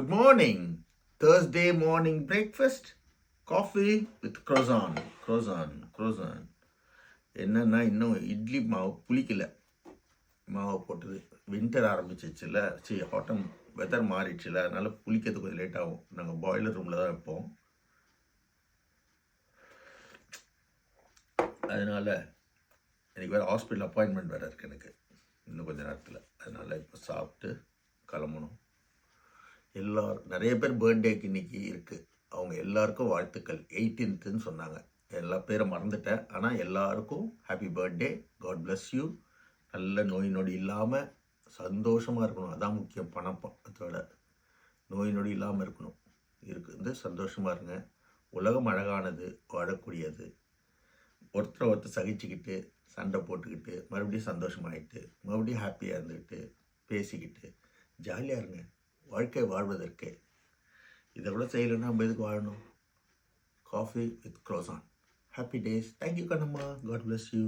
Good morning. Thursday morning breakfast. Coffee with croissant. Croissant. என்னன்னா இன்னும் இட்லி மாவு புளிக்கல. மாவு போட்டது வின்டர் ஆரம்பிச்சிச்சுல. ஆட்டம் வெதர் மாறிடுச்சுல. அதனால புளிக்கிறது கொஞ்சம் லேட் ஆகும். நாங்கள் பாய்லர் ரூமில் தான் வைப்போம். அதனால எனக்கு வேறு ஹாஸ்பிட்டல் அப்பாயின்மெண்ட் வேறு இருக்குது எனக்கு இன்னும் கொஞ்சம் நேரத்தில். அதனால் இப்போ சாப்பிட்டு கிளம்பணும். நிறைய பேர் பர்த்டேக்கு இன்னைக்கு இருக்குது. அவங்க எல்லாருக்கும் வாழ்த்துக்கள். 18th சொன்னாங்க. எல்லா பேரை மறந்துட்டேன். ஆனால் எல்லாருக்கும் happy birthday. God bless you. நல்ல நோய் நொடி இல்லாமல் சந்தோஷமாக இருக்கணும். அதான் முக்கியம். பணத்தோட நோய் நொடி இல்லாமல் இருக்கணும். இருக்குது சந்தோஷமாக இருங்க. உலகம் அழகானது, வாழக்கூடியது. ஒருத்தர் சகிச்சுக்கிட்டு சண்டை போட்டுக்கிட்டு மறுபடியும் சந்தோஷமாயிட்டு மறுபடியும் ஹாப்பியாக இருந்துக்கிட்டு பேசிக்கிட்டு ஜாலியாக இருங்க. வாழ்க்கை வாழ்வதற்கு இதை விட செய்யலைன்னா நம்ம எதுக்கு வாழணும்? Coffee with croissant. Happy days. Thank you Kannamma. God bless you.